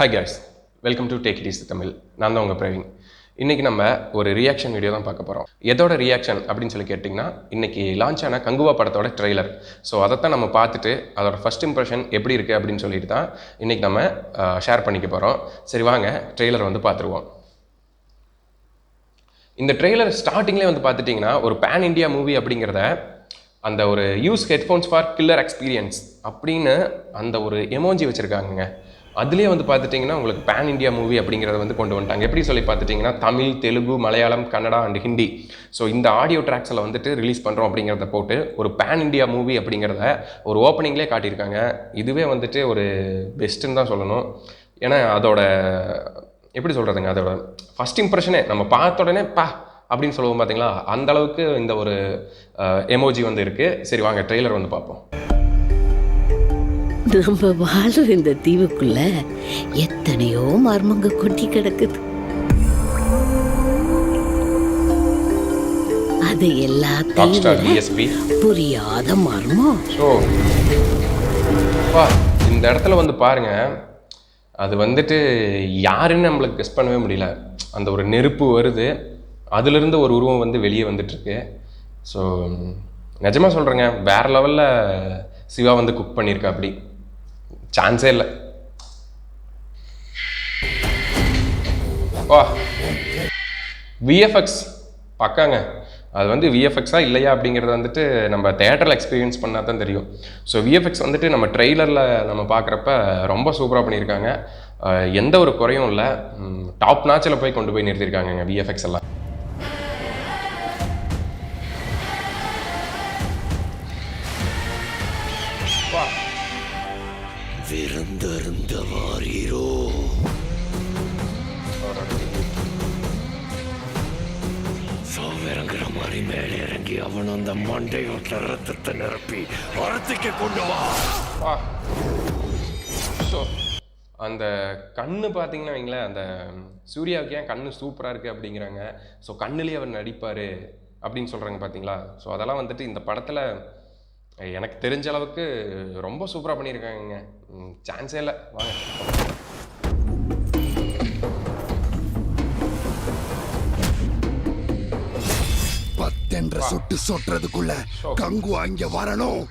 Hi guys, welcome to take it easy Tamil. நான் தான் உங்கள் பிரவீன். இன்றைக்கி நம்ம ஒரு ரியாக்ஷன் வீடியோ தான் பார்க்க போகிறோம். எதோட ரியாக்ஷன் அப்படின்னு சொல்லி கேட்டிங்கன்னா, இன்றைக்கி லான்ச் ஆன கங்குவா படத்தோட ட்ரெய்லர். ஸோ அதைத்தான் நம்ம பார்த்துட்டு அதோட ஃபஸ்ட் இம்ப்ரெஷன் எப்படி இருக்குது அப்படின்னு சொல்லிட்டு தான் இன்றைக்கி நம்ம ஷேர் பண்ணிக்க போகிறோம். சரி வாங்க ட்ரெய்லர் வந்து பார்த்துருவோம். இந்த ட்ரெய்லர் ஸ்டார்டிங்லேயே வந்து பார்த்துட்டிங்கன்னா ஒரு பேன் இண்டியா மூவி அப்படிங்கிறத அந்த ஒரு use headphones for killer experience அப்படின்னு அந்த ஒரு எமோஜி வச்சுருக்காங்க. அதுலேயே வந்து பார்த்துட்டிங்கன்னா உங்களுக்கு பேன் இண்டியா மூவி அப்படிங்கிறத வந்து கொண்டு வந்துட்டாங்க. எப்படி சொல்லி பார்த்துட்டிங்கன்னா தமிழ், தெலுங்கு, மலையாளம், கன்னடா அண்ட் ஹிந்தி. ஸோ இந்த ஆடியோ ட்ராக்ஸில் வந்துட்டு ரிலீஸ் பண்ணுறோம் அப்படிங்கிறத போட்டு ஒரு பேன் இண்டியா மூவி அப்படிங்கிறத ஒரு ஓப்பனிங்லேயே காட்டியிருக்காங்க. இதுவே வந்துட்டு ஒரு பெஸ்ட்டுன்னு தான் சொல்லணும். ஏன்னா அதோட எப்படி சொல்கிறதுங்க, அதோட ஃபஸ்ட் இம்ப்ரெஷனே நம்ம பார்த்த உடனே அப்படின்னு சொல்லுவோம் பார்த்தீங்களா, அந்தளவுக்கு இந்த ஒரு எமோஜி வந்து இருக்குது. சரி வாங்க ட்ரெய்லர் வந்து பார்ப்போம். நம்ம வாழ்ற இந்த தீவுக்குள்ள எத்தனையோ மர்மங்க கொட்டி கிடக்குது. அது எல்லாத்தையும் புரியாத மர்மம். இந்த இடத்துல வந்து பாருங்க, அது வந்துட்டு யாருன்னு நம்மளுக்கு கெஸ் பண்ணவே முடியல. அந்த ஒரு நெருப்பு வருது, அதுலேருந்து ஒரு உருவம் வந்து வெளியே வந்துட்டுருக்கு. ஸோ நிஜமாக சொல்கிறேங்க, வேறு லெவலில் சிவா வந்து குக் பண்ணியிருக்கா. அப்படி சான்ஸே இல்லை. விஎஃப்எக்ஸ் பக்காங்க. அது வந்து விஎஃப்எக்ஸாக இல்லையா அப்படிங்கிறது வந்துட்டு நம்ம தேட்டரில் எக்ஸ்பீரியன்ஸ் பண்ணால் தான் தெரியும். ஸோ விஎஃப்எக்ஸ் வந்துட்டு நம்ம ட்ரெய்லரில் நம்ம பார்க்குறப்ப ரொம்ப சூப்பராக பண்ணியிருக்காங்க. எந்த ஒரு குறையும் இல்லை. டாப் நாச்சில் போய் கொண்டு போய் நிறுத்தியிருக்காங்க விஎஃப்எக்ஸ் எல்லாம். விருந்தருந்தவாரீரோ சாவிறங்குற மாதிரி மேலே இறங்கி அவன் அந்த மண்டையோட்ட ரத்தத்தை நிரப்பி வரத்துக்கு கொண்டு வா. அந்த கண்ணு பார்த்தீங்கன்னா வைங்களேன், அந்த சூர்யாவுக்கு ஏன் கண்ணு சூப்பராக இருக்குது அப்படிங்கிறாங்க. ஸோ கண்ணுலேயே அவர் நடிப்பார் அப்படின்னு சொல்கிறாங்க பார்த்தீங்களா. ஸோ அதெல்லாம் வந்துட்டு இந்த படத்தில் எனக்கு தெரிஞ்ச அளவுக்கு ரொம்ப சூப்பராக பண்ணியிருக்காங்க. சான்ஸே இல்லை. வாங்க பத்தென்ற சொட்டு சொட்டுறதுக்குள்ள கங்கு அங்க வரணும்.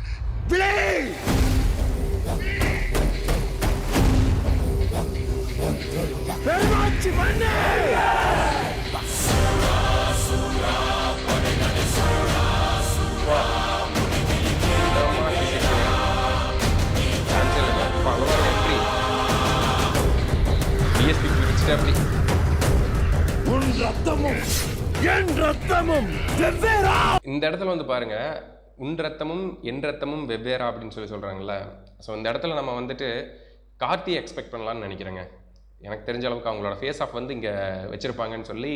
இந்த இடத்துல வந்து பாருங்க, உன் ரத்தமும் என் ரத்தமும் வெவ்வேறா அப்படின்னு சொல்றாங்கல்ல. ஸோ இந்த இடத்துல நம்ம வந்துட்டு கார்த்தியை எக்ஸ்பெக்ட் பண்ணலான்னு நினைக்கிறேங்க. எனக்கு தெரிஞ்ச அளவுக்கு அவங்களோட ஃபேஸ் ஆஃப் வந்து இங்கே வச்சுருப்பாங்கன்னு சொல்லி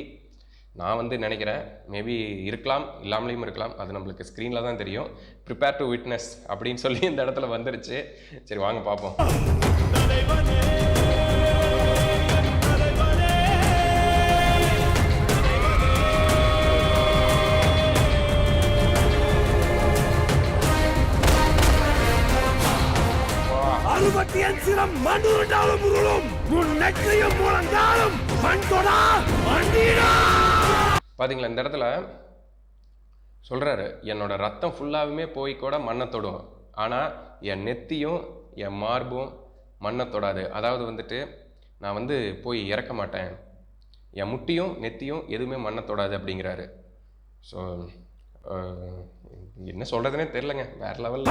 நான் வந்து நினைக்கிறேன். மேபி இருக்கலாம், இல்லாமலேயும் இருக்கலாம். அது நம்மளுக்கு ஸ்க்ரீனில் தான் தெரியும். ப்ரிப்பேர் டு விட்னஸ் அப்படின்னு சொல்லி இந்த இடத்துல வந்துருச்சு. சரி வாங்க பார்ப்போம். பாத்தீங்களா, இந்த இடத்துல சொல்றாரு, என்னோட ரத்தம் ஃபுல்லாகவுமே போய் கூட மண்ணை தொடும், ஆனால் என் நெத்தியும் என் மார்பும் மண்ணை தொடாது. அதாவது வந்துட்டு நான் வந்து போய் இறக்க மாட்டேன், என் முட்டியும் நெத்தியும் எதுவுமே மண்ணை தொடாது அப்படிங்கிறாரு. ஸோ என்ன சொல்றதுனே தெரியலங்க, வேற லெவல்.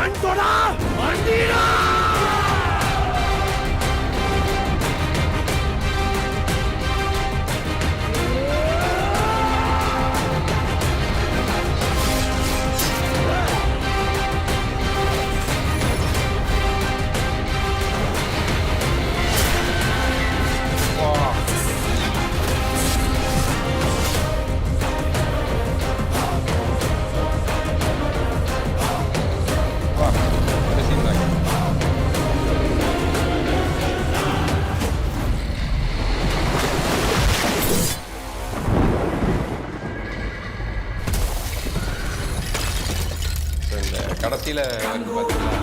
கடைசியில் வந்து பார்த்தீங்கன்னா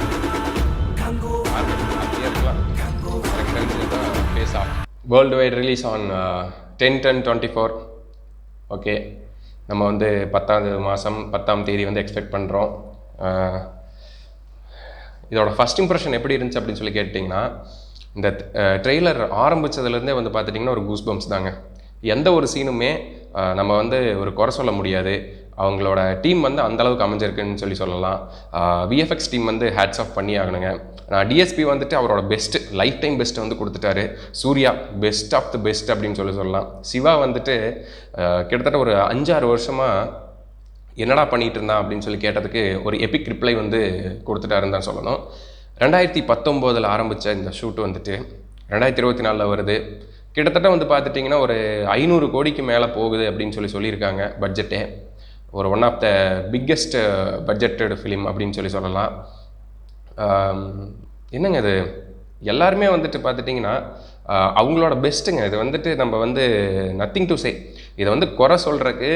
அப்படியே இருக்கலாம். World wide release on 10/10/24. Okay, நம்ம வந்து 10வது மாதம் 10ஆம் தேதி வந்து எக்ஸ்பெக்ட் பண்ணுறோம். இதோட ஃபஸ்ட் இம்ப்ரெஷன் எப்படி இருந்துச்சு அப்படின்னு சொல்லி கேட்டிங்கன்னா, இந்த ட்ரெய்லர் ஆரம்பித்ததுலேருந்தே வந்து பார்த்துட்டிங்கன்னா ஒரு கூஸ் பம்ப்ஸ் தாங்க. எந்த ஒரு சீனுமே நம்ம வந்து ஒரு குறை சொல்ல முடியாது. அவங்களோட டீம் வந்து அந்தளவுக்கு அமைஞ்சிருக்குன்னு சொல்லலாம். விஎஃப்எக்ஸ் டீம் வந்து ஹேட்ஸ் ஆஃப் பண்ணி ஆகணுங்க. டிஎஸ்பி வந்துட்டு அவரோட பெஸ்ட்டு, லைஃப் டைம் பெஸ்ட்டை வந்து கொடுத்துட்டாரு. Suriya best of the best அப்படின்னு சொல்லலாம். சிவா வந்துட்டு கிட்டத்தட்ட ஒரு 5-6 வருஷமாக என்னடா பண்ணிகிட்டு இருந்தான் அப்படின்னு சொல்லி கேட்டதுக்கு ஒரு எபிக் ரிப்ளை வந்து கொடுத்துட்டாருன்னு தான் சொல்லணும். 2019 ஆரம்பித்த இந்த ஷூட் வந்துட்டு 2024 வருது. கிட்டத்தட்ட வந்து பார்த்துட்டிங்கன்னா ஒரு 500 கோடிக்கு மேலே போகுது அப்படின்னு சொல்லியிருக்காங்க பட்ஜெட்டே. ஒரு one of the biggest budgeted film அப்படின்னு சொல்லலாம். என்னங்க இது, எல்லாருமே வந்துட்டு பார்த்துட்டிங்கன்னா அவங்களோட பெஸ்ட்டுங்க. இது வந்துட்டு நம்ம வந்து நத்திங் டு சே. இதை வந்து குறை சொல்கிறதுக்கு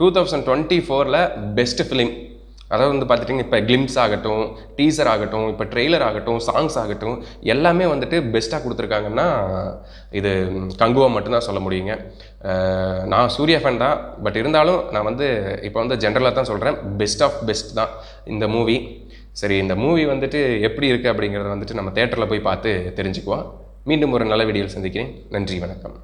2024 பெஸ்ட்டு ஃபிலிம், அதாவது வந்து பார்த்துட்டிங்கன்னா இப்போ கிளிம்ஸ் ஆகட்டும், டீசர் ஆகட்டும், இப்போ ட்ரெய்லர் ஆகட்டும், சாங்ஸ் ஆகட்டும், எல்லாமே வந்துட்டு பெஸ்ட்டாக கொடுத்துருக்காங்கன்னா இது கங்குவா மட்டும்தான் சொல்ல முடியுங்க. நான் சூர்யா ஃபேன் தான், பட் இருந்தாலும் நான் வந்து இப்போ வந்து ஜென்ரலாக தான் சொல்கிறேன், பெஸ்ட் ஆஃப் பெஸ்ட் தான் இந்த மூவி. சரி, இந்த மூவி வந்துட்டு எப்படி இருக்குது அப்படிங்கிறத வந்துட்டு நம்ம தேட்டரில் போய் பார்த்து தெரிஞ்சுக்குவோம். மீண்டும் ஒரு நல்ல வீடியோவில் சந்திக்கிறேன். நன்றி, வணக்கம்.